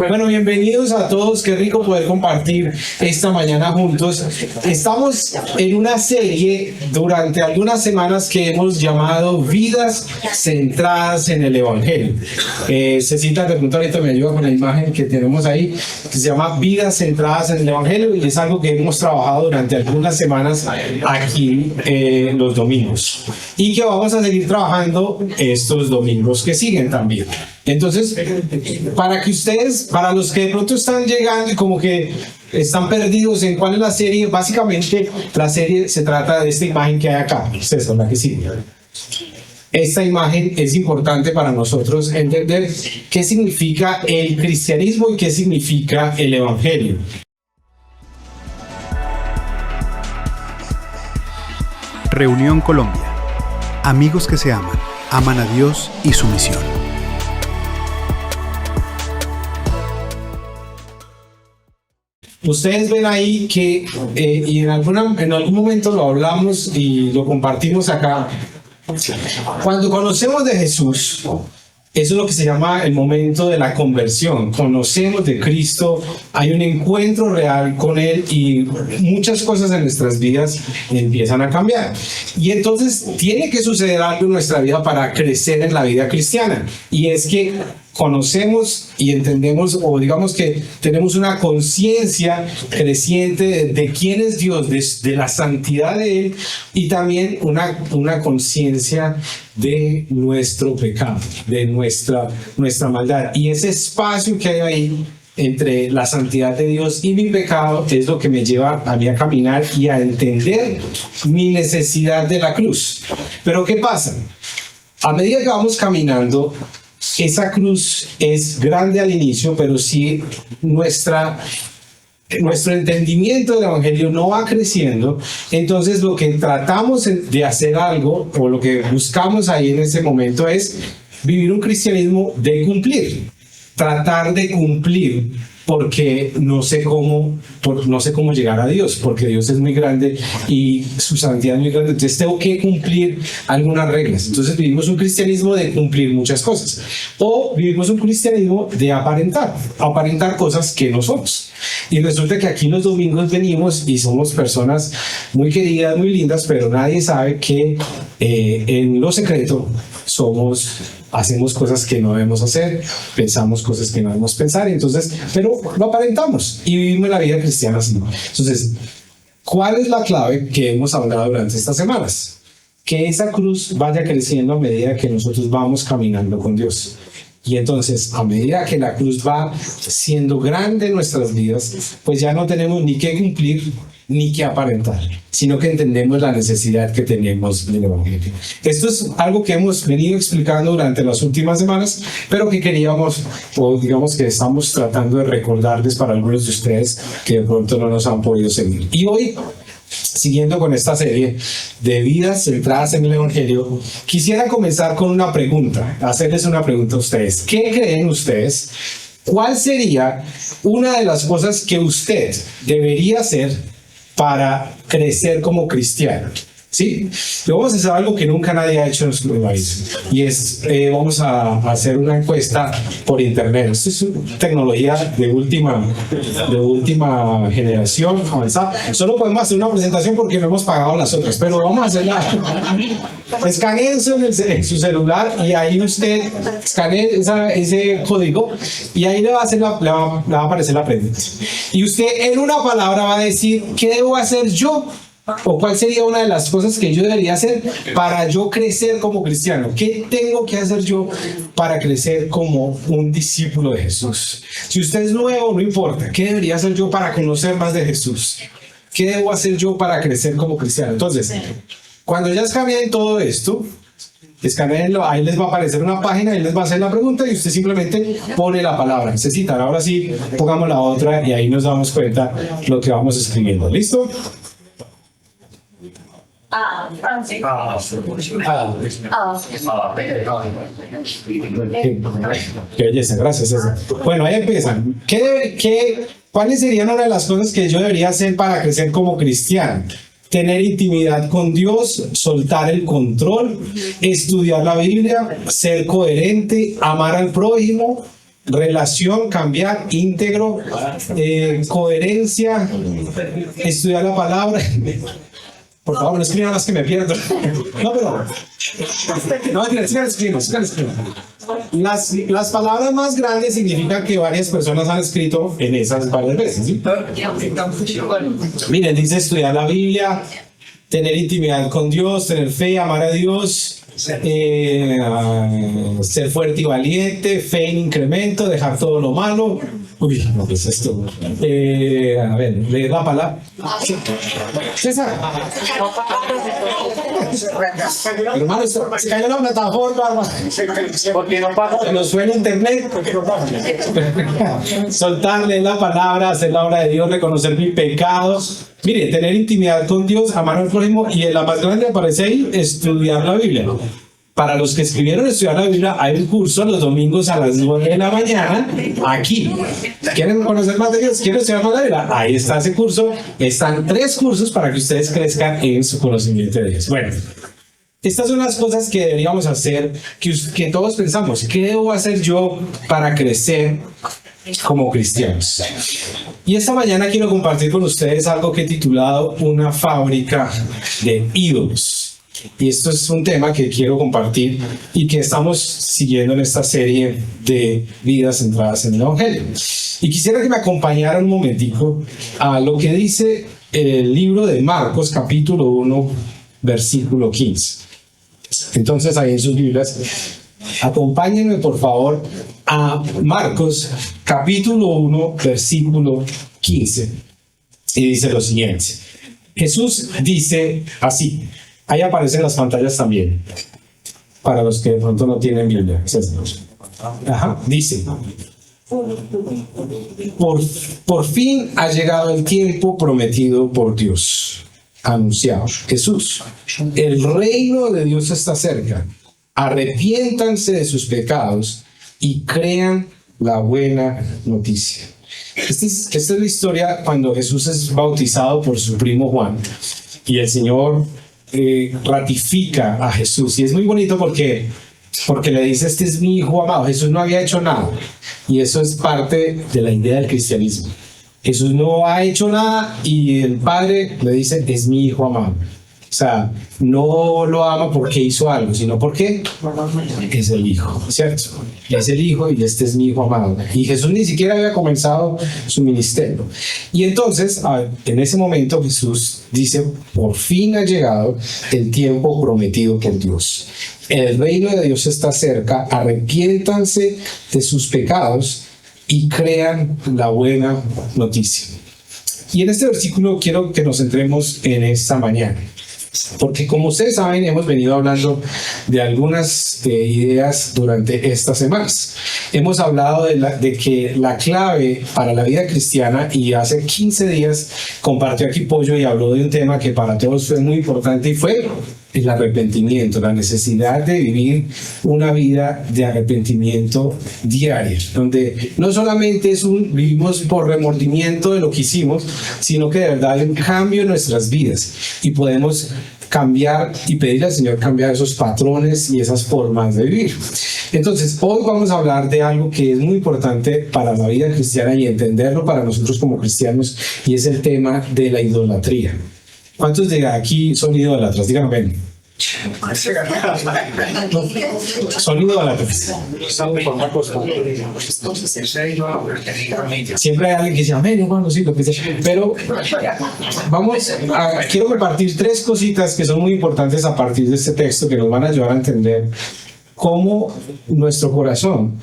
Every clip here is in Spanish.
Bueno, bienvenidos a todos, qué rico poder compartir esta mañana juntos. Estamos en una serie durante algunas semanas que hemos llamado Vidas Centradas en el Evangelio. Cecita, de pronto ahorita me ayuda con la imagen que tenemos ahí, que se llama Vidas Centradas en el Evangelio, y es algo que hemos trabajado durante algunas semanas aquí los domingos, y que vamos a seguir trabajando estos domingos que siguen también. Entonces, para que ustedes, para los que de pronto están llegando y como que están perdidos en cuál es la serie, básicamente la serie se trata de esta imagen que hay acá. Ustedes son la que sí. Esta imagen es importante para nosotros entender qué significa el cristianismo y qué significa el evangelio. Reunión Colombia. Amigos que se aman a Dios y su misión. Ustedes ven ahí que, y en algún momento lo hablamos y lo compartimos acá, cuando conocemos de Jesús, eso es lo que se llama el momento de la conversión. Conocemos de Cristo, hay un encuentro real con Él y muchas cosas en nuestras vidas empiezan a cambiar. Y entonces tiene que suceder algo en nuestra vida para crecer en la vida cristiana. Y es que conocemos y entendemos, o digamos que tenemos una conciencia creciente de quién es Dios, de la santidad de Él, y también una conciencia de nuestro pecado, de nuestra maldad. Y ese espacio que hay ahí entre la santidad de Dios y mi pecado es lo que me lleva a mí a caminar y a entender mi necesidad de la cruz. Pero ¿qué pasa? A medida que vamos caminando, esa cruz es grande al inicio, pero si nuestro entendimiento del evangelio no va creciendo, entonces lo que tratamos de hacer algo, o lo que buscamos ahí en ese momento, es vivir un cristianismo de cumplir, tratar de cumplir, porque no sé cómo llegar a Dios, porque Dios es muy grande y su santidad es muy grande, entonces tengo que cumplir algunas reglas. Entonces vivimos un cristianismo de cumplir muchas cosas, o vivimos un cristianismo de aparentar cosas que no somos. Y resulta que aquí los domingos venimos y somos personas muy queridas, muy lindas, pero nadie sabe que en lo secreto hacemos cosas que no debemos hacer, pensamos cosas que no debemos pensar, entonces, pero lo aparentamos y vivimos la vida cristiana así. Entonces, ¿cuál es la clave que hemos hablado durante estas semanas? Que esa cruz vaya creciendo a medida que nosotros vamos caminando con Dios. Y entonces, a medida que la cruz va siendo grande en nuestras vidas, pues ya no tenemos ni que cumplir ni que aparentar, sino que entendemos la necesidad que tenemos del evangelio. Esto es algo que hemos venido explicando durante las últimas semanas, pero que queríamos, o digamos que estamos tratando de recordarles para algunos de ustedes que de pronto no nos han podido seguir. Y hoy, siguiendo con esta serie de vidas centradas en el evangelio, quisiera comenzar con una pregunta, hacerles una pregunta a ustedes. ¿Qué creen ustedes? ¿Cuál sería una de las cosas que usted debería hacer para crecer como cristiano? ¿Sí? Vamos a hacer algo que nunca nadie ha hecho en nuestro país, y es, vamos a hacer una encuesta por internet. Esto es tecnología de última generación avanzada. Solo podemos hacer una presentación porque no hemos pagado las otras, pero vamos a hacerla. Escaneense en su celular y ahí usted escanee ese código y ahí le va a aparecer la pregunta. Y usted en una palabra va a decir, ¿qué debo hacer yo? ¿O cuál sería una de las cosas que yo debería hacer para yo crecer como cristiano? ¿Qué tengo que hacer yo para crecer como un discípulo de Jesús? Si usted es nuevo, no importa. ¿Qué debería hacer yo para conocer más de Jesús? ¿Qué debo hacer yo para crecer como cristiano? Entonces, cuando ya escaneen todo esto, escaneenlo, ahí les va a aparecer una página, ahí les va a hacer la pregunta y usted simplemente pone la palabra necesitar. Ahora sí, pongamos la otra y ahí nos damos cuenta lo que vamos escribiendo. ¿Listo? Qué belleza, gracias César. Bueno, ahí empiezan. ¿Cuáles serían una de las cosas que yo debería hacer para crecer como cristiano? Tener intimidad con Dios, soltar el control, estudiar la Biblia, ser coherente, amar al prójimo, relación, cambiar, íntegro, coherencia, estudiar la palabra. Por favor, no escriban las que me pierdo. No, pero... No, sigan escribiendo. Las palabras más grandes significan que varias personas han escrito en esas varias veces, ¿sí? Miren, dice estudiar la Biblia, tener intimidad con Dios, tener fe, amar a Dios, ser fuerte y valiente, fe en incremento, dejar todo lo malo. Uy, no, pues esto. A ver, leer la palabra. César. Hermano, se cayó la plataforma. Porque no pasa. Se nos suena internet. Soltarle la palabra, hacer la obra de Dios, reconocer mis pecados. Mire, tener intimidad con Dios, amar al prójimo, y en la más grande aparece ahí, estudiar la Biblia. Para los que escribieron estudiar la Biblia, hay un curso los domingos a las 9 de la mañana, aquí. ¿Quieren conocer más de Dios? ¿Quieren estudiar más la Biblia? Ahí está ese curso. Están 3 cursos para que ustedes crezcan en su conocimiento de Dios. Bueno, estas son las cosas que deberíamos hacer, que todos pensamos. ¿Qué debo hacer yo para crecer como cristianos? Y esta mañana quiero compartir con ustedes algo que he titulado Una fábrica de ídolos. Y esto es un tema que quiero compartir y que estamos siguiendo en esta serie de vidas centradas en el Evangelio. Y quisiera que me acompañaran un momentico a lo que dice el libro de Marcos, capítulo 1, versículo 15. Entonces, ahí en sus Biblias, acompáñenme por favor a Marcos, capítulo 1, versículo 15. Y dice lo siguiente. Jesús dice así. Ahí aparecen las pantallas también, para los que de pronto no tienen Biblia. Ajá, dice, por fin ha llegado el tiempo prometido por Dios, anunciado Jesús. El reino de Dios está cerca. Arrepiéntanse de sus pecados y crean la buena noticia. Esta es la historia cuando Jesús es bautizado por su primo Juan y el Señor ratifica a Jesús, y es muy bonito porque le dice: este es mi hijo amado. Jesús no había hecho nada, y eso es parte de la idea del cristianismo. Jesús no ha hecho nada y el Padre le dice: es mi hijo amado. O sea, no lo ama porque hizo algo, sino porque es el hijo, ¿cierto? Es el hijo y este es mi hijo amado. Y Jesús ni siquiera había comenzado su ministerio. Y entonces, en ese momento, Jesús dice: por fin ha llegado el tiempo prometido por Dios. El reino de Dios está cerca. Arrepiéntanse de sus pecados y crean la buena noticia. Y en este versículo quiero que nos centremos en esta mañana. Porque como ustedes saben, hemos venido hablando de algunas ideas durante estas semanas. Hemos hablado de que la clave para la vida cristiana, y hace 15 días compartió aquí Pollo y habló de un tema que para todos fue muy importante, y fue el arrepentimiento, la necesidad de vivir una vida de arrepentimiento diario, donde no solamente vivimos por remordimiento de lo que hicimos, sino que de verdad hay un cambio en nuestras vidas y podemos cambiar y pedirle al Señor cambiar esos patrones y esas formas de vivir. Entonces, hoy vamos a hablar de algo que es muy importante para la vida cristiana y entenderlo para nosotros como cristianos, y es el tema de la idolatría. ¿Cuántos de aquí son idólatras? Díganme. Ven. Son idólatras. Siempre hay alguien que dice: amén, hermano, sí, lo que sea. Pero quiero compartir 3 cositas que son muy importantes a partir de este texto, que nos van a ayudar a entender cómo nuestro corazón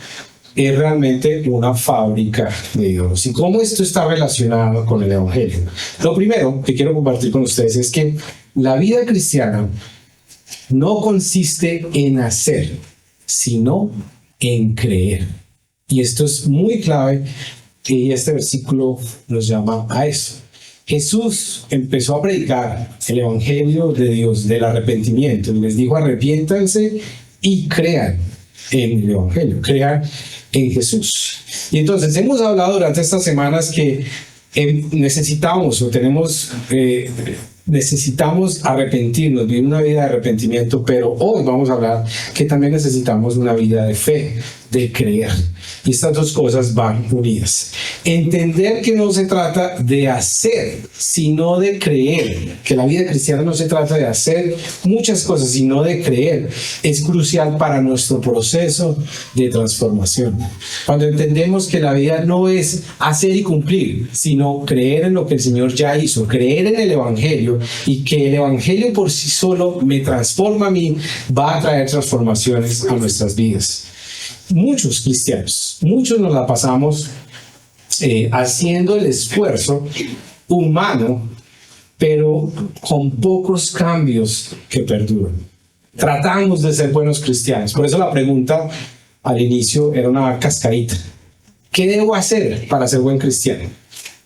es realmente una fábrica de ídolos y cómo esto está relacionado con el Evangelio. Lo primero que quiero compartir con ustedes es que la vida cristiana no consiste en hacer, sino en creer. Y esto es muy clave, y este versículo nos llama a eso. Jesús empezó a predicar el Evangelio de Dios, del arrepentimiento, y les dijo: arrepiéntanse y crean en el Evangelio, crean en Jesús. Y entonces hemos hablado durante estas semanas que necesitamos arrepentirnos, vivir una vida de arrepentimiento, pero hoy vamos a hablar que también necesitamos una vida de fe, de creer. Y estas dos cosas van unidas. Entender que no se trata de hacer, sino de creer. Que la vida cristiana no se trata de hacer muchas cosas, sino de creer. Es crucial para nuestro proceso de transformación. Cuando entendemos que la vida no es hacer y cumplir, sino creer en lo que el Señor ya hizo, creer en el Evangelio, y que el Evangelio por sí solo me transforma a mí, va a traer transformaciones a nuestras vidas. Muchos cristianos, muchos nos la pasamos haciendo el esfuerzo humano, pero con pocos cambios que perduran. Tratamos de ser buenos cristianos. Por eso la pregunta al inicio era una cascarita. ¿Qué debo hacer para ser buen cristiano?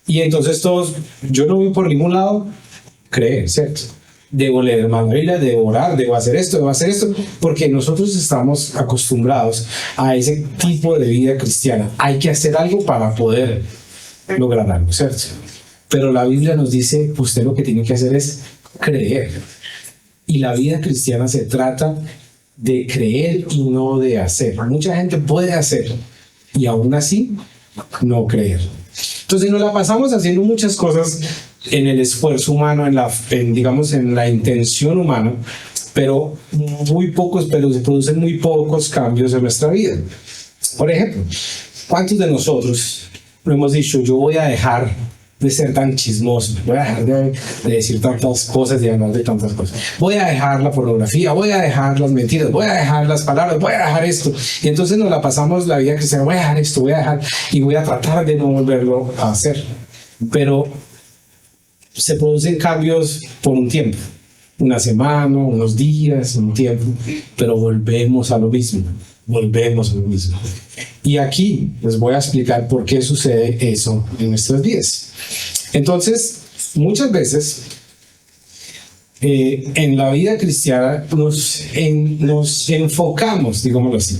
Y entonces todos, yo no voy por ningún lado, creer, ¿cierto? Debo leer más la Biblia, debo orar, debo hacer esto, porque nosotros estamos acostumbrados a ese tipo de vida cristiana. Hay que hacer algo para poder lograr algo, ¿cierto? Pero la Biblia nos dice, usted lo que tiene que hacer es creer. Y la vida cristiana se trata de creer y no de hacer. Mucha gente puede hacer y aún así no creer. Entonces nos la pasamos haciendo muchas cosas en el esfuerzo humano, digamos en la intención humana, pero se producen muy pocos cambios en nuestra vida. Por ejemplo, ¿cuántos de nosotros no hemos dicho, yo voy a dejar de ser tan chismoso, voy a dejar de decir tantas cosas y hablar de tantas cosas, voy a dejar la pornografía, voy a dejar las mentiras, voy a dejar las palabras, voy a dejar esto? Y entonces nos la pasamos la vida cristiana, voy a dejar esto, voy a dejar, y voy a tratar de no volverlo a hacer. Pero se producen cambios por un tiempo, una semana, unos días, un tiempo, pero volvemos a lo mismo. Y aquí les voy a explicar por qué sucede eso en nuestras vidas. Entonces, muchas veces en la vida cristiana nos enfocamos, digámoslo así,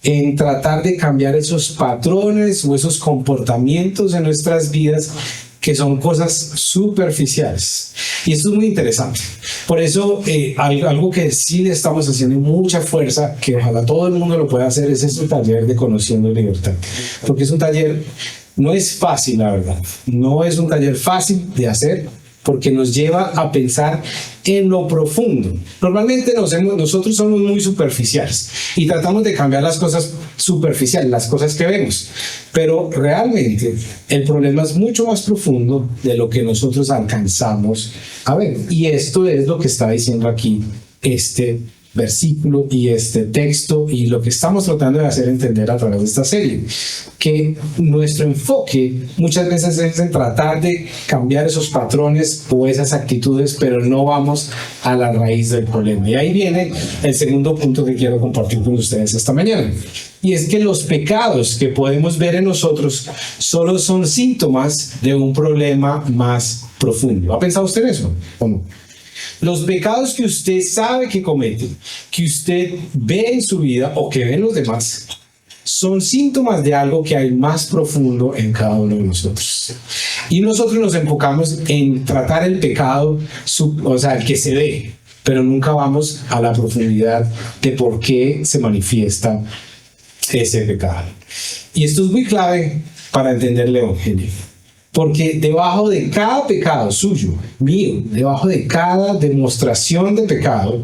en tratar de cambiar esos patrones o esos comportamientos en nuestras vidas que son cosas superficiales. Y esto es muy interesante. Por eso, algo que sí le estamos haciendo mucha fuerza, que ojalá todo el mundo lo pueda hacer, es este taller de Conociendo Libertad. Porque es un taller, no es fácil, la verdad. No es un taller fácil de hacer, porque nos lleva a pensar en lo profundo. Normalmente nosotros somos muy superficiales y tratamos de cambiar las cosas superficiales, las cosas que vemos, pero realmente el problema es mucho más profundo de lo que nosotros alcanzamos a ver. Y esto es lo que está diciendo aquí este versículo y este texto, y lo que estamos tratando de hacer entender a través de esta serie, que nuestro enfoque muchas veces es en tratar de cambiar esos patrones o esas actitudes, pero no vamos a la raíz del problema. Y ahí viene el segundo punto que quiero compartir con ustedes esta mañana, y es que los pecados que podemos ver en nosotros solo son síntomas de un problema más profundo. ¿Ha pensado usted eso o no? Los pecados que usted sabe que comete, que usted ve en su vida o que ven los demás, son síntomas de algo que hay más profundo en cada uno de nosotros. Y nosotros nos enfocamos en tratar el pecado, o sea, el que se ve, pero nunca vamos a la profundidad de por qué se manifiesta ese pecado. Y esto es muy clave para entender el Evangelio. Porque debajo de cada pecado suyo, mío, debajo de cada demostración de pecado,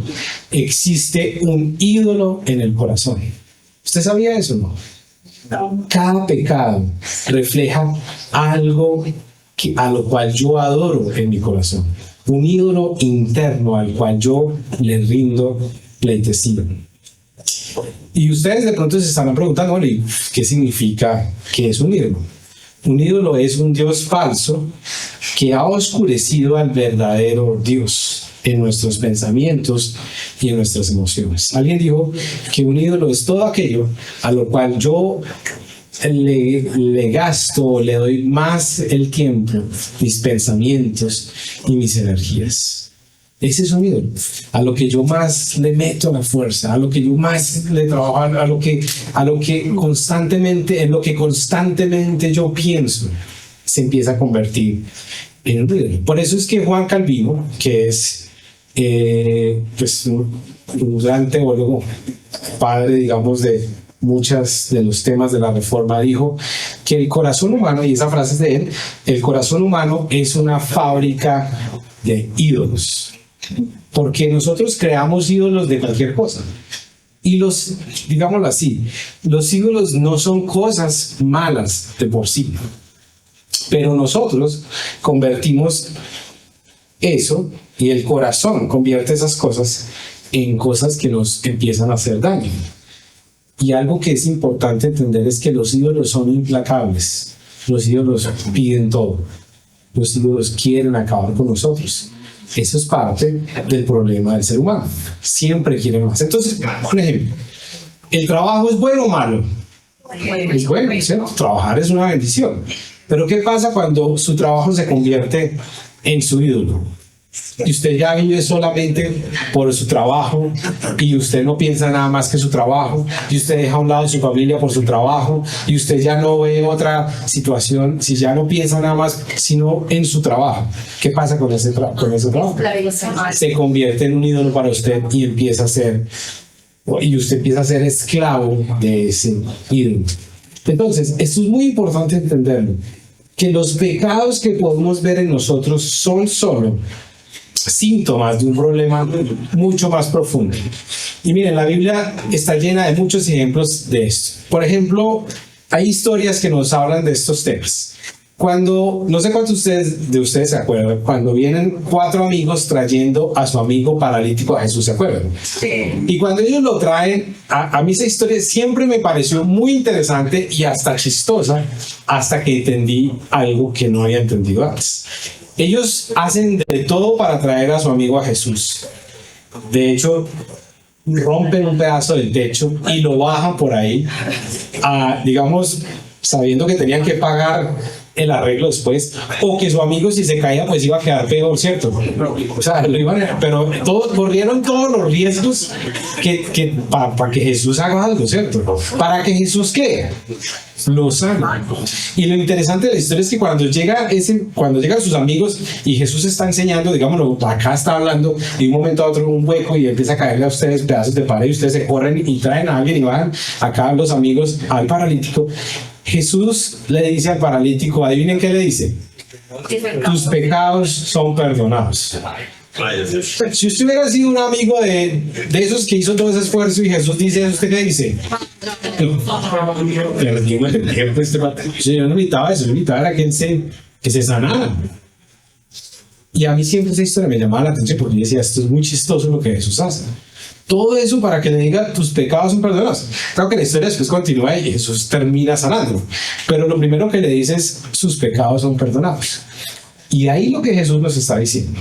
existe un ídolo en el corazón. ¿Usted sabía eso, no? Cada pecado refleja algo a lo cual yo adoro en mi corazón. Un ídolo interno al cual yo le rindo pleitesía. Y ustedes de pronto se estarán preguntando, bueno, ¿qué significa que es un ídolo? Un ídolo es un Dios falso que ha oscurecido al verdadero Dios en nuestros pensamientos y en nuestras emociones. Alguien dijo que un ídolo es todo aquello a lo cual yo le gasto, le doy más el tiempo, mis pensamientos y mis energías. Ese es un ídolo, a lo que yo más le meto la fuerza, a lo que yo más le trabajo, a lo que constantemente yo pienso, se empieza a convertir en un ídolo. Por eso es que Juan Calvino, que es pues un gran teólogo, padre, digamos, de muchos de los temas de la Reforma, dijo que el corazón humano, y esa frase es de él, el corazón humano es una fábrica de ídolos, porque nosotros creamos ídolos de cualquier cosa. Y digámoslo así, los ídolos no son cosas malas de por sí, pero nosotros convertimos eso, y el corazón convierte esas cosas en cosas que nos empiezan a hacer daño. Y algo que es importante entender es que los ídolos son implacables. Los ídolos piden todo. Los ídolos quieren acabar con nosotros. Eso es parte del problema del ser humano. Siempre quieren más. Entonces, por ejemplo, ¿el trabajo es bueno o malo? Es bueno, ¿cierto? Trabajar es una bendición. Pero ¿qué pasa cuando su trabajo se convierte en su ídolo? Y usted ya vive solamente por su trabajo, y usted no piensa nada más que su trabajo, y usted deja a un lado su familia por su trabajo, y usted ya no ve otra situación, si ya no piensa nada más sino en su trabajo. ¿Qué pasa con ese trabajo? Se convierte en un ídolo para usted, y usted empieza a ser esclavo de ese ídolo. Entonces, esto es muy importante entenderlo, que los pecados que podemos ver en nosotros son solo síntomas de un problema mucho más profundo. Y miren, la Biblia está llena de muchos ejemplos de esto. Por ejemplo, hay historias que nos hablan de estos temas. No sé cuántos de ustedes se acuerdan, cuando vienen 4 amigos trayendo a su amigo paralítico a Jesús, ¿se acuerdan? Sí. Y cuando ellos lo traen, a mí esa historia siempre me pareció muy interesante y hasta chistosa, hasta que entendí algo que no había entendido antes. Ellos hacen de todo para traer a su amigo a Jesús. De hecho, rompen un pedazo del techo y lo bajan por ahí, digamos, sabiendo que tenían que pagar el arreglo después, o que su amigo, si se caía, pues iba a quedar peor, ¿cierto? O sea, pero corrieron todos los riesgos para que Jesús haga algo, ¿cierto? Para que Jesús, ¿qué? Lo sana. Y lo interesante de la historia es que cuando llegan sus amigos y Jesús está enseñando, digámoslo, acá está hablando, y de un momento a otro un hueco y empieza a caerle a ustedes pedazos de pared, y ustedes se corren y traen a alguien y van acá los amigos al paralítico. Jesús le dice al paralítico, adivinen qué le dice: tus pecados son perdonados. Si usted hubiera sido un amigo de esos que hizo todo ese esfuerzo y Jesús dice eso, ¿usted qué dice? Yo no necesitaba eso, yo necesitaba que se sanara. Y a mí siempre esa historia me llamaba la atención, porque yo decía, esto es muy chistoso lo que Jesús hace. Todo eso para que le diga, tus pecados son perdonados. Claro que la historia después continúa y Jesús termina sanando, pero lo primero que le dice es, sus pecados son perdonados. Y ahí lo que Jesús nos está diciendo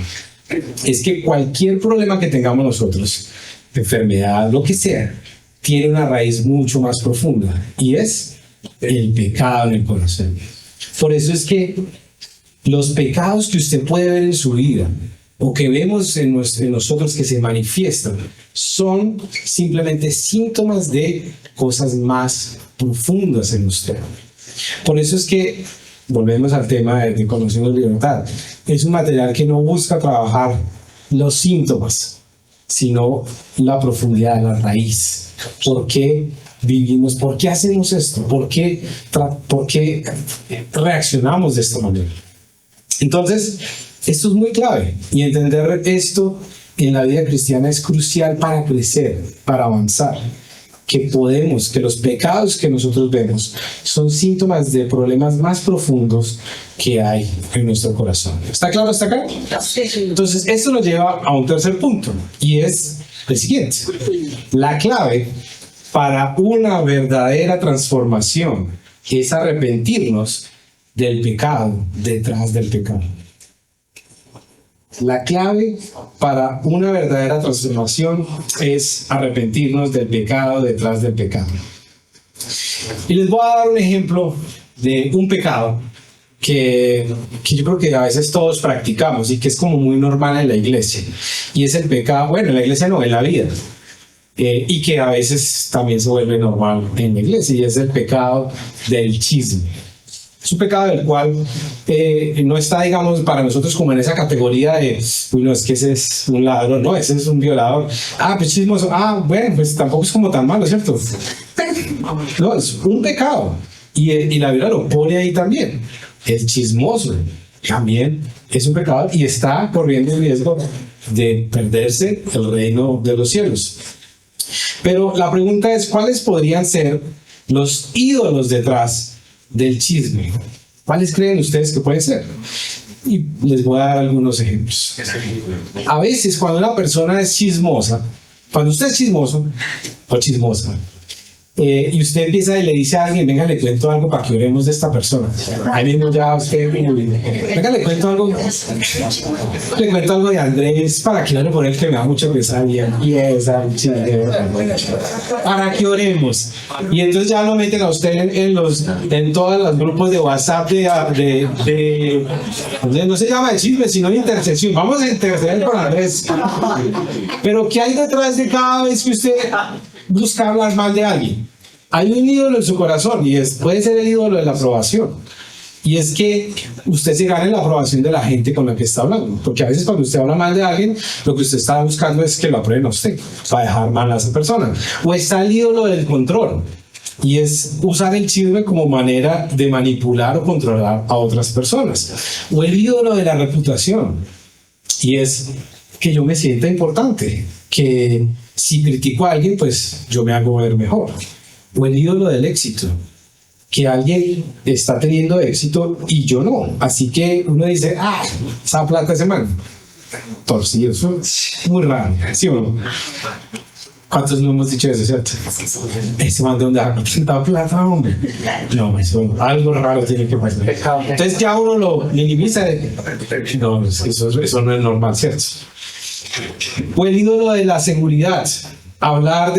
es que cualquier problema que tengamos nosotros, enfermedad, lo que sea, tiene una raíz mucho más profunda, y es el pecado en el corazón. Por eso es que los pecados que usted puede ver en su vida, o que vemos en nosotros que se manifiestan, son simplemente síntomas de cosas más profundas en usted. Por eso es que volvemos al tema de Conociendo Libertad. Es un material que no busca trabajar los síntomas, sino la profundidad de la raíz. ¿Por qué vivimos? ¿Por qué hacemos esto? ¿Por qué reaccionamos de esta manera? Entonces, esto es muy clave, y entender esto en la vida cristiana es crucial para crecer, para avanzar. Que los pecados que nosotros vemos son síntomas de problemas más profundos que hay en nuestro corazón. ¿Está claro hasta acá? Entonces, esto nos lleva a un tercer punto, y es el siguiente. La clave para una verdadera transformación es arrepentirnos del pecado detrás del pecado. La clave para una verdadera transformación es arrepentirnos del pecado detrás del pecado. Y les voy a dar un ejemplo de un pecado que yo creo que a veces todos practicamos y que es como muy normal en la iglesia. Y es el pecado, bueno, en la iglesia no, en la vida. Y que a veces también se vuelve normal en la iglesia, y es el pecado del chisme. Es un pecado del cual no está, digamos, para nosotros como en esa categoría de, uy, no, es que ese es un ladrón, no, ese es un violador. Pues chismoso, bueno, pues tampoco es como tan malo, ¿cierto? No, es un pecado. Y la Biblia lo pone ahí también. El chismoso también es un pecado y está corriendo el riesgo de perderse el reino de los cielos. Pero la pregunta es, ¿cuáles podrían ser los ídolos detrás del chisme? ¿Cuáles creen ustedes que pueden ser? Y les voy a dar algunos ejemplos. A veces cuando una persona es chismosa, cuando usted es chismoso o chismosa, y usted empieza y le dice a alguien, venga, le cuento algo para que oremos de esta persona. Ahí mismo ya usted, venga, le cuento algo de Andrés para que ore por él, que me da mucha pesadilla. Y esa, para que oremos. Y entonces ya lo meten a usted en todos los grupos de WhatsApp no se llama de chisme, sino de intercesión. Vamos a interceder por Andrés. Pero ¿qué hay detrás de cada vez que usted busca hablar mal de alguien? Hay un ídolo en su corazón y puede ser el ídolo de la aprobación. Y es que usted se gane la aprobación de la gente con la que está hablando. Porque a veces cuando usted habla mal de alguien, lo que usted está buscando es que lo aprueben a usted, para dejar mal a esa persona. O está el ídolo del control. Y es usar el chisme como manera de manipular o controlar a otras personas. O el ídolo de la reputación. Y es que yo me sienta importante. Que si critico a alguien, pues yo me hago ver mejor. O el ídolo del éxito, que alguien está teniendo éxito y yo no. Así que uno dice, esa plata ese man. Torcido, eso es muy raro, ¿sí o no? ¿Cuántos no hemos dicho eso, cierto? Ese man de donde ha tanta plata, hombre. No, eso, algo raro tiene que pasar. Entonces ya uno lo minimiza. No, eso no es normal, ¿cierto? O el ídolo de la seguridad. Al hablar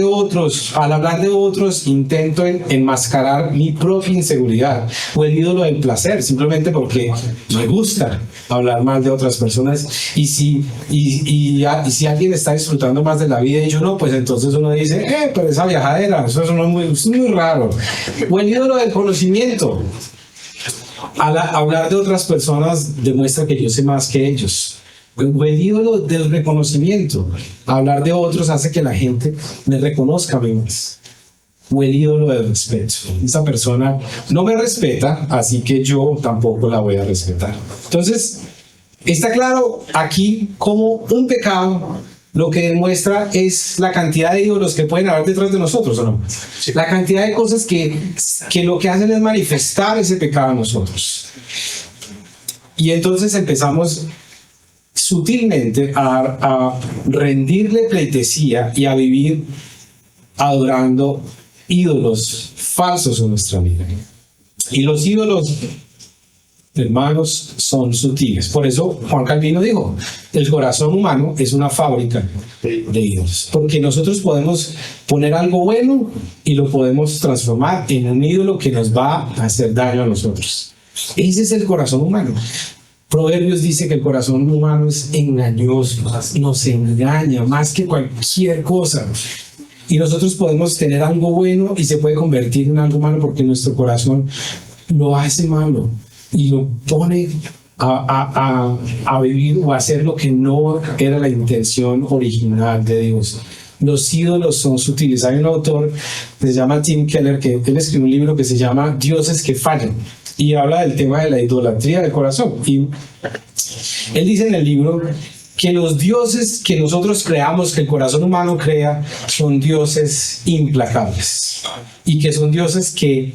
de otros, intento enmascarar mi propia inseguridad. O el ídolo del placer, simplemente porque me gusta hablar mal de otras personas. Y si alguien está disfrutando más de la vida y yo no, pues entonces uno dice, pero esa viajadera, eso es muy raro. O el ídolo del conocimiento. Al hablar de otras personas demuestra que yo sé más que ellos. O el ídolo del reconocimiento. Hablar de otros hace que la gente me reconozca a mí más. O el ídolo del respeto. Esa persona no me respeta, así que yo tampoco la voy a respetar. Entonces, está claro aquí como un pecado lo que demuestra es la cantidad de ídolos que pueden haber detrás de nosotros, ¿o no? Sí. La cantidad de cosas que lo que hacen es manifestar ese pecado en nosotros. Y entonces empezamos sutilmente a rendirle pleitesía y a vivir adorando ídolos falsos en nuestra vida. Y los ídolos, hermanos, son sutiles. Por eso Juan Calvino dijo, el corazón humano es una fábrica de ídolos. Porque nosotros podemos poner algo bueno y lo podemos transformar en un ídolo que nos va a hacer daño a nosotros. Ese es el corazón humano. Proverbios dice que el corazón humano es engañoso, nos engaña más que cualquier cosa. Y nosotros podemos tener algo bueno y se puede convertir en algo malo porque nuestro corazón lo hace malo y lo pone a vivir o a hacer lo que no era la intención original de Dios. Los ídolos son sutiles. Hay un autor que se llama Tim Keller que él escribió un libro que se llama Dioses que fallan. Y habla del tema de la idolatría del corazón. Y él dice en el libro que los dioses que nosotros creamos, que el corazón humano crea, son dioses implacables. Y que son dioses que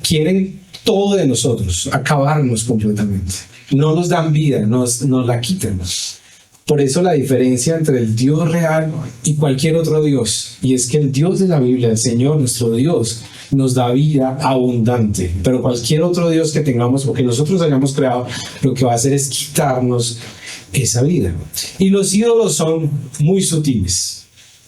quieren todo de nosotros, acabarnos completamente. No nos dan vida, nos la quitan. Por eso la diferencia entre el Dios real y cualquier otro Dios, y es que el Dios de la Biblia, el Señor, nuestro Dios, nos da vida abundante, pero cualquier otro Dios que tengamos o que nosotros hayamos creado, lo que va a hacer es quitarnos esa vida. Y los ídolos son muy sutiles.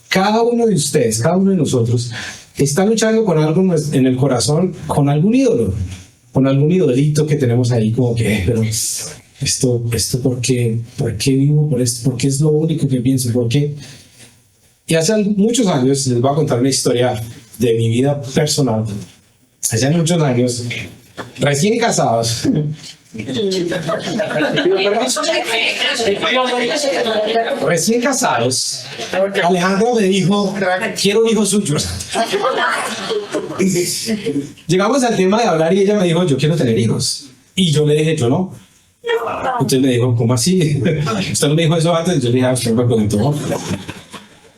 Cada uno de ustedes, cada uno de nosotros, está luchando con algo en el corazón, con algún ídolo, con algún idolito que tenemos ahí como que, pero esto ¿por qué vivo por esto? ¿Por qué es lo único que pienso? ¿Por qué? Y hace muchos años, les voy a contar una historia de mi vida personal. Hace muchos años, recién casados, Recién casados, Alejandro me dijo, quiero un hijo suyo. Llegamos al tema de hablar y ella me dijo, yo quiero tener hijos. Y yo le dije, yo no. Entonces me dijo, ¿cómo así? Usted no me dijo eso antes. Yo le dije, usted me preguntó.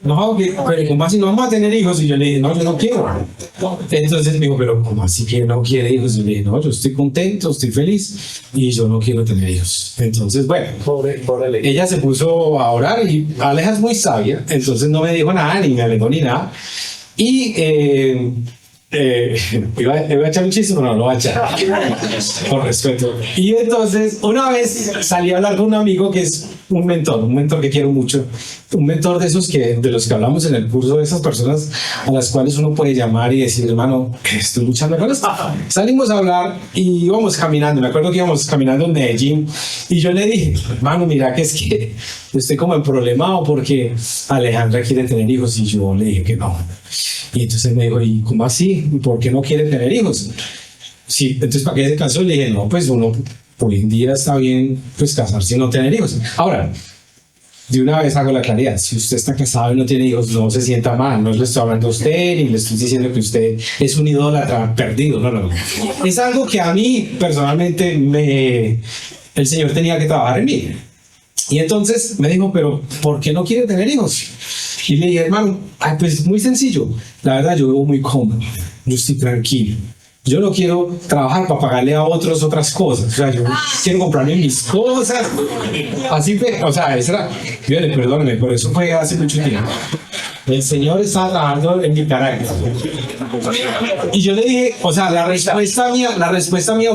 No, pero ¿cómo así no vamos a tener hijos? Y yo le dije, no, yo no quiero. Entonces me dijo, pero ¿cómo así que no quiere hijos? Y yo le dije, no, yo estoy contento, estoy feliz y yo no quiero tener hijos. Entonces, bueno, ella se puso a orar y Aleja es muy sabia, entonces no me dijo nada, ni me alegó ni nada. Y iba a echar un chiste, pero no lo voy a echar, por respeto. Y entonces, una vez salí a hablar con un amigo que es un mentor que quiero mucho, un mentor de esos de los que hablamos en el curso, de esas personas a las cuales uno puede llamar y decir, hermano, estoy luchando con esto. Salimos a hablar y íbamos caminando, me acuerdo que íbamos caminando en Medellín y yo le dije, hermano, mira que es que estoy como en problemado porque Alejandra quiere tener hijos y yo le dije que no. Y entonces me dijo, ¿y cómo así? ¿Por qué no quiere tener hijos? Sí, entonces ¿para qué se casó? Le dije, no, pues uno hoy en día está bien pues casarse y no tener hijos. Ahora, de una vez hago la claridad, si usted está casado y no tiene hijos, no se sienta mal, no le estoy hablando a usted ni le estoy diciendo que usted es un idólatra perdido, no. Es algo que a mí personalmente el Señor tenía que trabajar en mí. Y entonces me dijo, pero ¿por qué no quiere tener hijos? Y le dije, hermano, pues muy sencillo, la verdad yo vivo muy cómodo, yo estoy tranquilo. Yo no quiero trabajar para pagarle a otros otras cosas. O sea, yo quiero comprarme mis cosas. Así fue. O sea, perdónenme, por eso fue hace mucho tiempo. El Señor estaba trabajando en mi carácter. Y yo le dije, o sea, la respuesta mía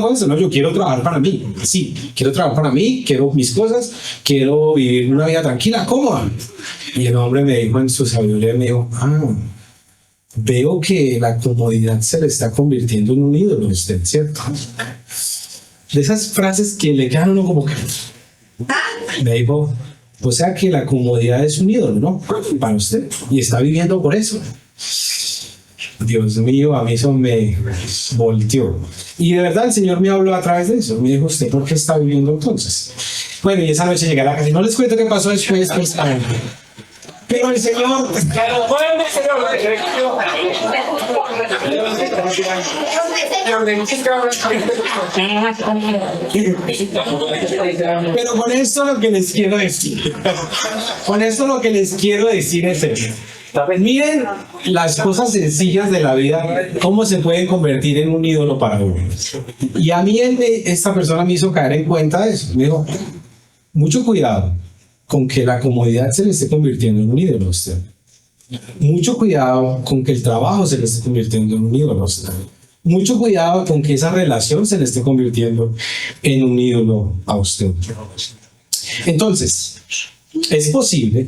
fue eso, ¿no? Yo quiero trabajar para mí. Sí, quiero trabajar para mí, quiero mis cosas, quiero vivir una vida tranquila, cómoda. Y el hombre me dijo en su sabiduría, me dijo, veo que la comodidad se le está convirtiendo en un ídolo a usted, ¿cierto? De esas frases que le quedan a uno como que... Me dijo, o sea que la comodidad es un ídolo, ¿no? Para usted. Y está viviendo por eso. Dios mío, a mí eso me volteó. Y de verdad el Señor me habló a través de eso. Me dijo, ¿usted por qué está viviendo entonces? Bueno, y esa noche llegué a la casa. No les cuento qué pasó después, pues... Pero el Señor, pero con esto lo que les quiero decir, es eso. Miren las cosas sencillas de la vida, cómo se pueden convertir en un ídolo para uno. Y a mí esta persona me hizo caer en cuenta de eso. Me dijo, mucho cuidado con que la comodidad se le esté convirtiendo en un ídolo a usted. Mucho cuidado con que el trabajo se le esté convirtiendo en un ídolo a usted. Mucho cuidado con que esa relación se le esté convirtiendo en un ídolo a usted. Entonces, es posible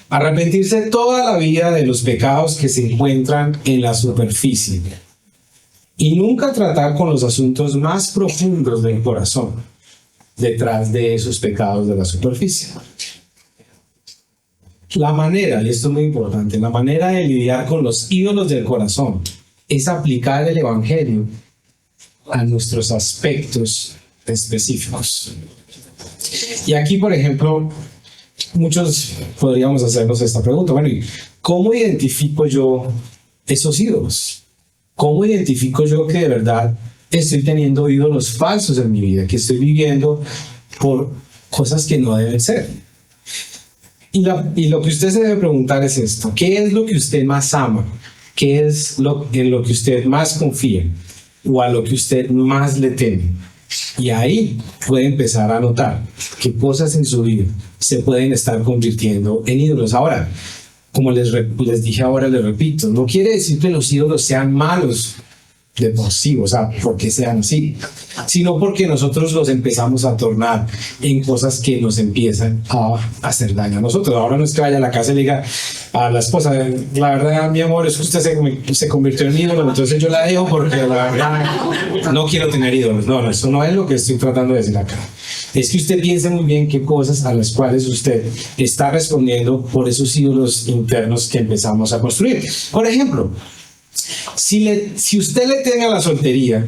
arrepentirse toda la vida de los pecados que se encuentran en la superficie y nunca tratar con los asuntos más profundos del corazón detrás de esos pecados de la superficie. La manera, y esto es muy importante, la manera de lidiar con los ídolos del corazón es aplicar el Evangelio a nuestros aspectos específicos. Y aquí, por ejemplo, muchos podríamos hacernos esta pregunta, bueno, ¿y cómo identifico yo esos ídolos? ¿Cómo identifico yo que de verdad estoy teniendo ídolos falsos en mi vida, que estoy viviendo por cosas que no deben ser? Y lo que usted se debe preguntar es esto: ¿qué es lo que usted más ama? ¿Qué es en lo que usted más confía? ¿O a lo que usted más le teme? Y ahí puede empezar a notar qué cosas en su vida se pueden estar convirtiendo en ídolos. Ahora, como les dije ahora, les repito, no quiere decir que los ídolos sean malos de por sí, o sea, porque sean así, sino porque nosotros los empezamos a tornar en cosas que nos empiezan a hacer daño a nosotros. Ahora no es que vaya a la casa y le diga a la esposa, la verdad, mi amor, es que usted se convirtió en ídolo, entonces yo la dejo porque la verdad no quiero tener ídolos. No, eso no es lo que estoy tratando de decir acá. Es que usted piense muy bien qué cosas a las cuales usted está respondiendo por esos ídolos internos que empezamos a construir. Por ejemplo, si usted le teme a la soltería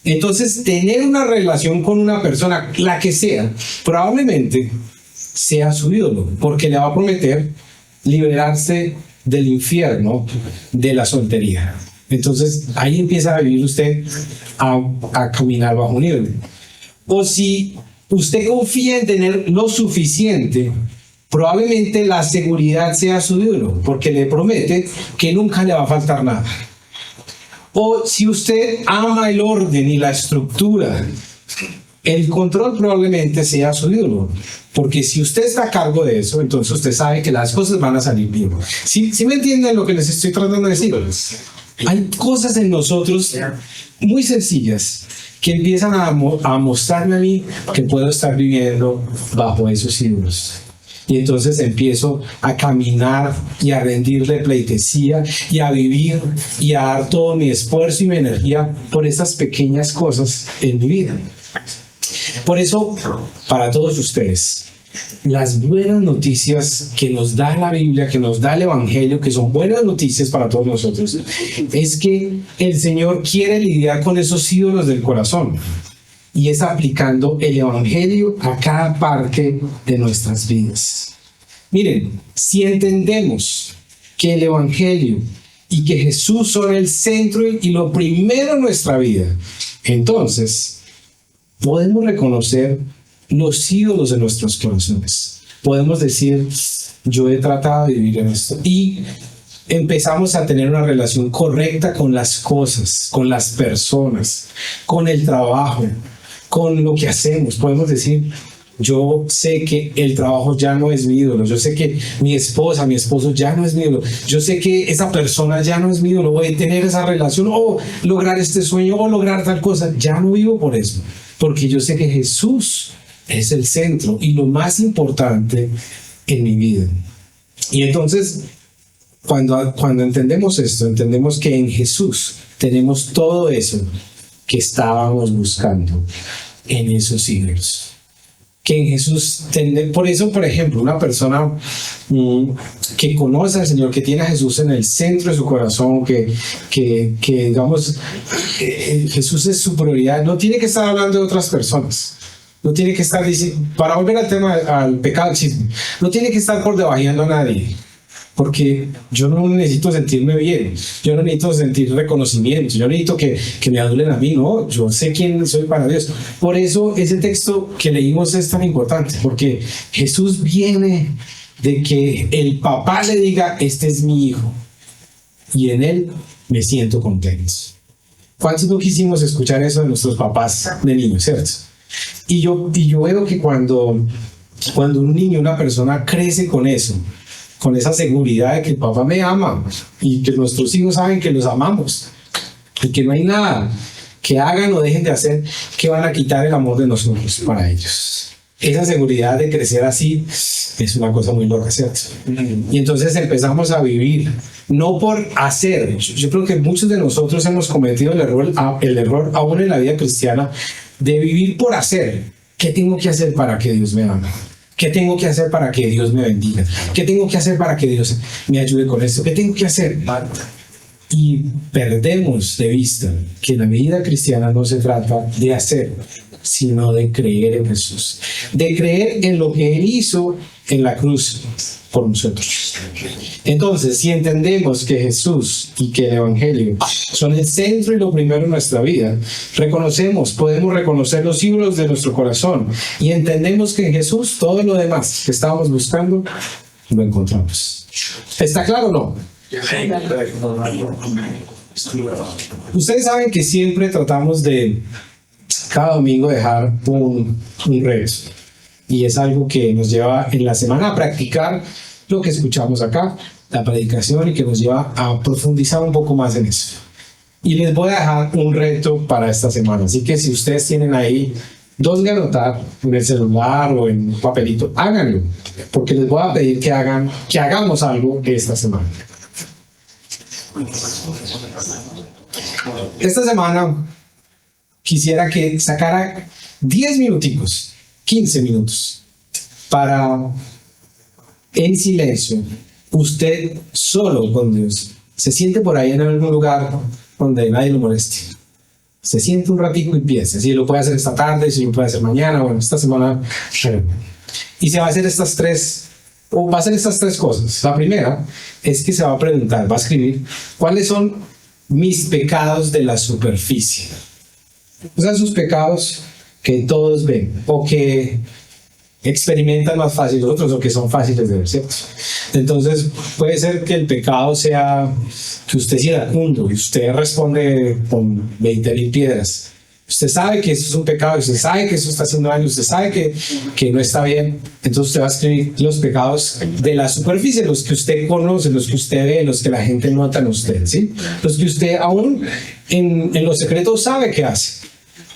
Entonces, tener una relación con una persona, la que sea, probablemente sea su ídolo, porque le va a prometer liberarse del infierno de la soltería. Entonces, ahí empieza a vivir usted a caminar bajo un ídolo. O si usted confía en tener lo suficiente, probablemente la seguridad sea su ídolo, porque le promete que nunca le va a faltar nada. O si usted ama el orden y la estructura, el control probablemente sea su ídolo, porque si usted está a cargo de eso, entonces usted sabe que las cosas van a salir bien. ¿Sí me entienden lo que les estoy tratando de decir? Hay cosas en nosotros muy sencillas que empiezan a mostrarme a mí que puedo estar viviendo bajo esos ídolos. Y entonces empiezo a caminar y a rendirle pleitesía y a vivir y a dar todo mi esfuerzo y mi energía por esas pequeñas cosas en mi vida. Por eso, para todos ustedes, las buenas noticias que nos da la Biblia, que nos da el Evangelio, que son buenas noticias para todos nosotros, es que el Señor quiere lidiar con esos ídolos del corazón. Y es aplicando el Evangelio a cada parte de nuestras vidas. Miren, si entendemos que el Evangelio y que Jesús son el centro y lo primero en nuestra vida, entonces podemos reconocer los ídolos de nuestros corazones. Podemos decir, yo he tratado de vivir en esto. Y empezamos a tener una relación correcta con las cosas, con las personas, con el trabajo, con lo que hacemos. Podemos decir, yo sé que el trabajo ya no es mi ídolo, yo sé que mi esposa, mi esposo ya no es mi ídolo, yo sé que esa persona ya no es mi ídolo, voy a tener esa relación o lograr este sueño o lograr tal cosa, ya no vivo por eso, porque yo sé que Jesús es el centro y lo más importante en mi vida. Y entonces, cuando entendemos esto, entendemos que en Jesús tenemos todo eso que estábamos buscando en esos siglos. Que en Jesús, por eso, por ejemplo, una persona que conoce al Señor, que tiene a Jesús en el centro de su corazón, que digamos, Jesús es su prioridad, no tiene que estar hablando de otras personas. No tiene que estar diciendo, para volver al tema, al pecado del chisme, no tiene que estar por debajeando a nadie. Porque yo no necesito sentirme bien, yo no necesito sentir reconocimiento, yo no necesito que me adulen a mí, no, yo sé quién soy para Dios. Por eso ese texto que leímos es tan importante, porque Jesús viene de que el papá le diga, este es mi hijo, y en él me siento contento. ¿Cuántos no quisimos escuchar eso de nuestros papás de niños, cierto? Y yo veo que cuando un niño, una persona crece con eso, con esa seguridad de que el papá me ama y que nuestros hijos saben que los amamos y que no hay nada que hagan o dejen de hacer que van a quitar el amor de nosotros para ellos. Esa seguridad de crecer así es una cosa muy loca, ¿cierto? Y entonces empezamos a vivir, no por hacer. Yo creo que muchos de nosotros hemos cometido el error aún en la vida cristiana de vivir por hacer. ¿Qué tengo que hacer para que Dios me ame? ¿Qué tengo que hacer para que Dios me bendiga? ¿Qué tengo que hacer para que Dios me ayude con esto? ¿Qué tengo que hacer? Y perdemos de vista que la vida cristiana no se trata de hacer, sino de creer en Jesús, de creer en lo que Él hizo en la cruz por nosotros. Entonces, si entendemos que Jesús y que el Evangelio son el centro y lo primero en nuestra vida, podemos reconocer los ídolos de nuestro corazón y entendemos que en Jesús todo lo demás que estábamos buscando lo encontramos. ¿Está claro o no? Ustedes saben que siempre tratamos de cada domingo dejar un reto. Y es algo que nos lleva en la semana a practicar lo que escuchamos acá, la predicación, y que nos lleva a profundizar un poco más en eso. Y les voy a dejar un reto para esta semana. Así que si ustedes tienen ahí dónde anotar, en el celular o en un papelito, háganlo. Porque les voy a pedir que hagamos algo esta semana. Esta semana quisiera que sacara 10 minuticos, 15 minutos, para en silencio, usted solo con Dios, se siente por ahí en algún lugar donde nadie lo moleste, Se siente un ratico y piensa. Si lo puede hacer esta tarde, si lo puede hacer mañana, bueno, esta semana. Y se va a hacer estas tres cosas. La primera es que se va a preguntar, va a escribir, ¿cuáles son mis pecados de la superficie? O sea, esos pecados que todos ven o que experimentan más fácil otros o que son fáciles de ver, ¿cierto? Entonces puede ser que el pecado sea que usted es iracundo y usted responde con 20.000 piedras. Usted sabe que eso es un pecado, usted sabe que eso está haciendo daño, usted sabe que no está bien. Entonces usted va a escribir los pecados de la superficie, los que usted conoce, los que usted ve, los que la gente nota en usted, ¿sí? Los que usted aún en los secretos sabe que hace.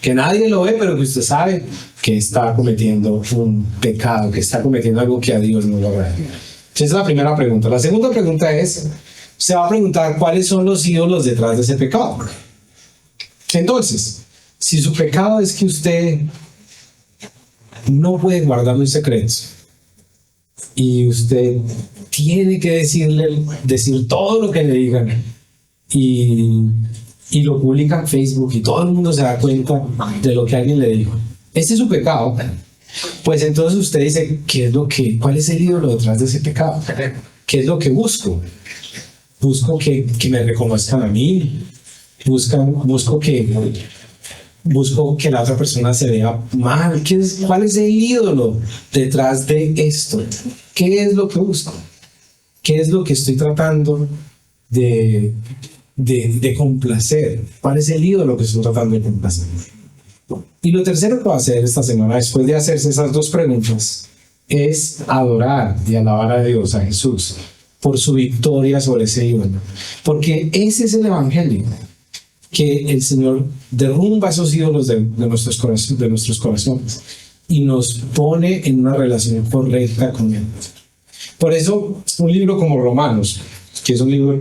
Que nadie lo ve, pero que usted sabe que está cometiendo un pecado, que está cometiendo algo que a Dios no lo agrada. Esa es la primera pregunta. La segunda pregunta es, se va a preguntar cuáles son los ídolos detrás de ese pecado. Entonces, si su pecado es que usted no puede guardar un secreto y usted tiene que decir todo lo que le digan y lo publica en Facebook y todo el mundo se da cuenta de lo que alguien le dijo, ese es su pecado, pues entonces usted dice, ¿cuál es el ídolo detrás de ese pecado? ¿Qué es lo que busco? Busco que me reconozcan a mí, busco que la otra persona se vea mal. ¿Cuál es el ídolo detrás de esto? ¿Qué es lo que busco? ¿Qué es lo que estoy tratando de complacer? ¿Cuál es el ídolo que estoy tratando de complacer? Y lo tercero que va a hacer esta semana, después de hacerse esas dos preguntas, es adorar y alabar a Dios, a Jesús, por su victoria sobre ese ídolo. Porque ese es el evangelio, que el Señor derrumba esos ídolos de nuestros corazones y nos pone en una relación correcta con Él. Por eso, un libro como Romanos, que es un libro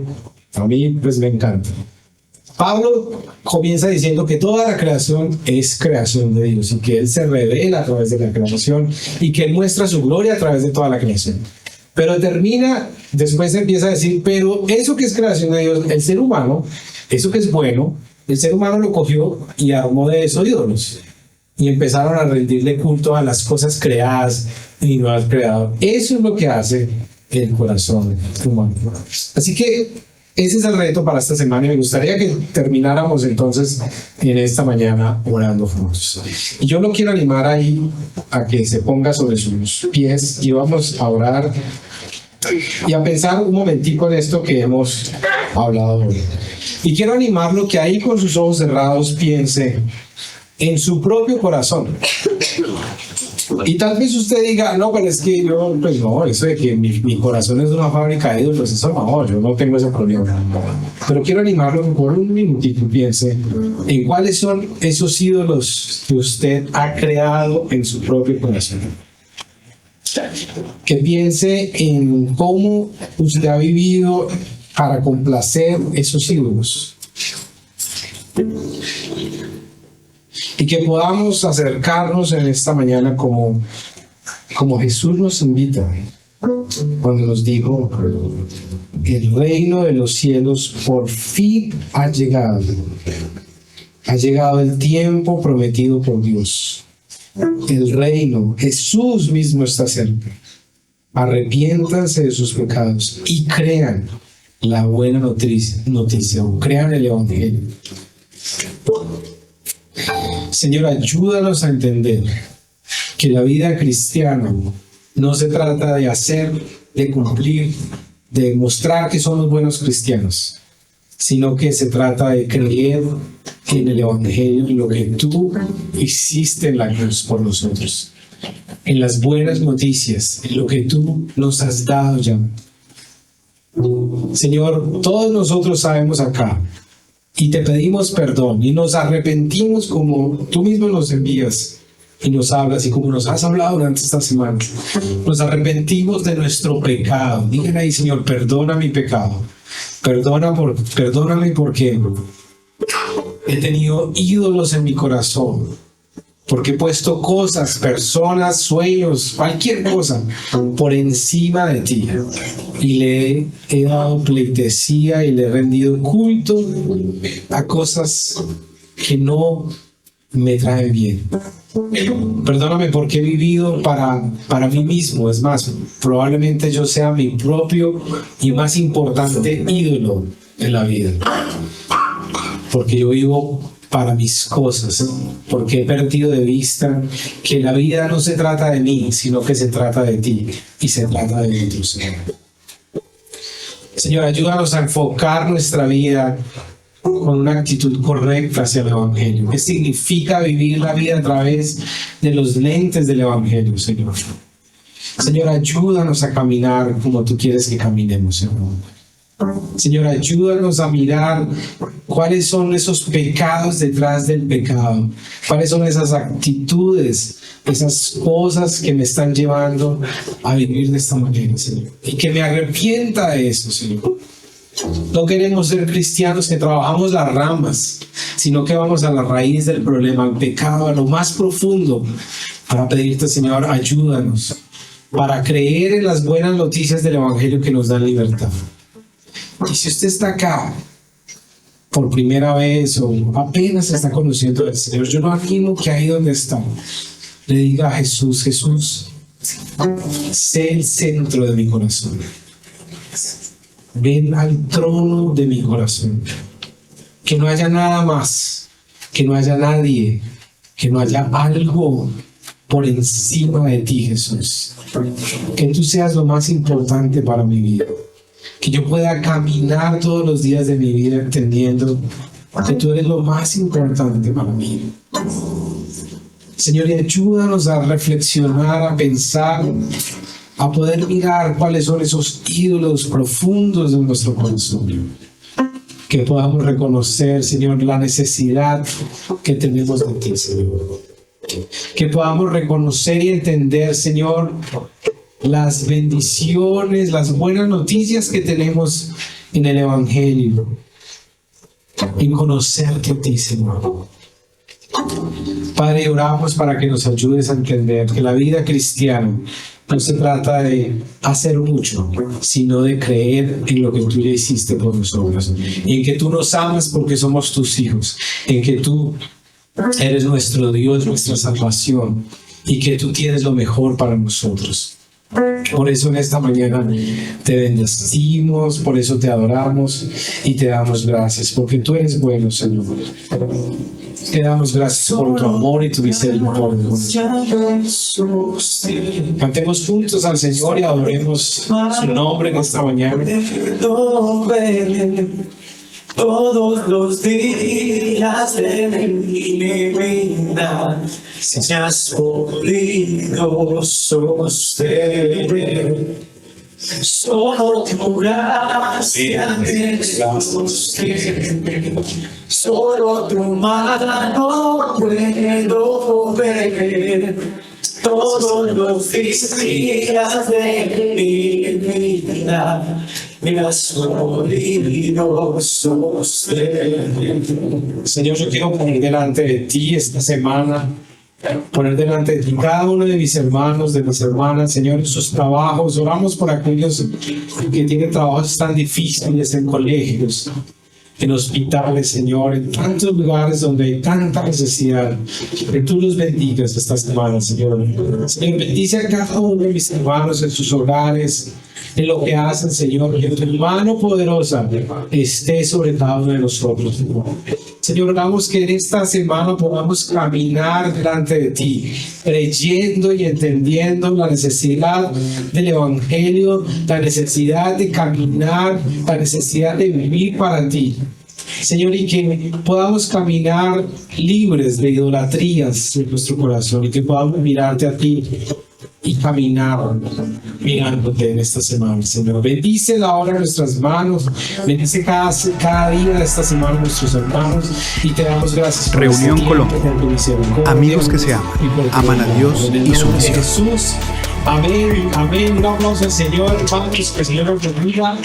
a mí pues me encanta. Pablo comienza diciendo que toda la creación es creación de Dios y que Él se revela a través de la creación y que Él muestra su gloria a través de toda la creación. Pero después empieza a decir, pero eso que es creación de Dios, el ser humano, eso que es bueno, el ser humano lo cogió y armó de eso ídolos. Y empezaron a rendirle culto a las cosas creadas y no al creador. Eso es lo que hace el corazón humano. Así que ese es el reto para esta semana y me gustaría que termináramos entonces en esta mañana orando juntos. Y yo lo quiero animar ahí a que se ponga sobre sus pies y vamos a orar y a pensar un momentico en esto que hemos hablado hoy. Y quiero animarlo que ahí con sus ojos cerrados piense en su propio corazón. Y tal vez usted diga, no, pero es que yo, pues no, eso de que mi corazón es una fábrica de ídolos, eso no, yo no tengo ese problema. Pero quiero animarlo que por un minutito piense en cuáles son esos ídolos que usted ha creado en su propio corazón. Que piense en cómo usted ha vivido para complacer esos ídolos. Y que podamos acercarnos en esta mañana como Jesús nos invita cuando nos dijo, el reino de los cielos por fin ha llegado. Ha llegado el tiempo prometido por Dios. El reino, Jesús mismo está cerca. Arrepiéntanse de sus pecados y crean la buena noticia, o crean el evangelio. Señor, ayúdanos a entender que la vida cristiana no se trata de hacer, de cumplir, de mostrar que somos buenos cristianos, sino que se trata de creer en el evangelio, en lo que tú hiciste en la cruz por nosotros, en las buenas noticias, en lo que tú nos has dado ya. Señor, todos nosotros sabemos acá y te pedimos perdón y nos arrepentimos como tú mismo nos envías y nos hablas y como nos has hablado durante esta semana. Nos arrepentimos de nuestro pecado. Díganle ahí, Señor, perdona mi pecado. Perdóname porque he tenido ídolos en mi corazón. Porque he puesto cosas, personas, sueños, cualquier cosa por encima de ti. Y le he dado pleitesía y le he rendido culto a cosas que no me traen bien. Perdóname porque he vivido para mí mismo. Es más, probablemente yo sea mi propio y más importante ídolo en la vida. Porque yo vivo para mis cosas, porque he perdido de vista que la vida no se trata de mí, sino que se trata de ti y se trata de otros, Señor. Señor, ayúdanos a enfocar nuestra vida con una actitud correcta hacia el Evangelio. ¿Qué significa vivir la vida a través de los lentes del Evangelio, Señor? Señor, ayúdanos a caminar como tú quieres que caminemos, Señor. Señor, ayúdanos a mirar cuáles son esos pecados detrás del pecado, cuáles son esas actitudes, esas cosas que me están llevando a vivir de esta manera, Señor. Y que me arrepienta de eso, Señor. No queremos ser cristianos que trabajamos las ramas, sino que vamos a la raíz del problema, al pecado, a lo más profundo, para pedirte, Señor, ayúdanos para creer en las buenas noticias del Evangelio que nos dan libertad. Y si usted está acá por primera vez o apenas está conociendo al Señor, yo lo animo que ahí donde está, le diga a Jesús: Jesús, sé el centro de mi corazón. Ven al trono de mi corazón. Que no haya nada más, que no haya nadie, que no haya algo por encima de ti, Jesús. Que tú seas lo más importante para mi vida. Que yo pueda caminar todos los días de mi vida entendiendo que tú eres lo más importante para mí. Señor, y ayúdanos a reflexionar, a pensar, a poder mirar cuáles son esos ídolos profundos de nuestro corazón. Que podamos reconocer, Señor, la necesidad que tenemos de ti, Señor. Que podamos reconocer y entender, Señor, las bendiciones, las buenas noticias que tenemos en el Evangelio, en conocerte a ti, Señor. Padre, oramos para que nos ayudes a entender que la vida cristiana no se trata de hacer mucho, sino de creer en lo que tú ya hiciste por nosotros, en que tú nos amas porque somos tus hijos, en que tú eres nuestro Dios, nuestra salvación, y que tú tienes lo mejor para nosotros. Por eso en esta mañana te bendecimos, por eso te adoramos y te damos gracias, porque tú eres bueno, Señor. Te damos gracias por tu amor y tu misericordia. Cantemos juntos al Señor y adoremos su nombre en esta mañana. Todos los días de mi vida me has podido sostener. Solo tu gracia me sostiene. Solo tu mano puedo ver. Todos los días de mi vida me has podido sostener. Señor, yo quiero poner delante de ti esta semana, poner delante de ti cada uno de mis hermanos, de mis hermanas, Señor, en sus trabajos. Oramos por aquellos que tienen trabajos tan difíciles en colegios, en hospitales, Señor, en tantos lugares donde hay tanta necesidad. Que tú los bendigas esta semana, Señor. Señor, bendice a cada uno de mis hermanos en sus hogares, en lo que hacen, Señor. Que tu mano poderosa esté sobre cada uno de nosotros, Señor. Señor, oramos que en esta semana podamos caminar delante de ti, creyendo y entendiendo la necesidad del Evangelio, la necesidad de caminar, la necesidad de vivir para ti. Señor, y que podamos caminar libres de idolatrías en nuestro corazón y que podamos mirarte a ti y caminar mirándote en esta semana, Señor. Bendice la obra de nuestras manos, bendice cada día de esta semana nuestros hermanos y te damos gracias por Reunión este Colombia. tiempo, por tu misericordia, Amigos que se aman, y por tu aman a amor. Dios En el y su nombre de misión. Jesús. Amén, amén. Un aplauso al Señor, hermanos, que el Señor nos bendiga.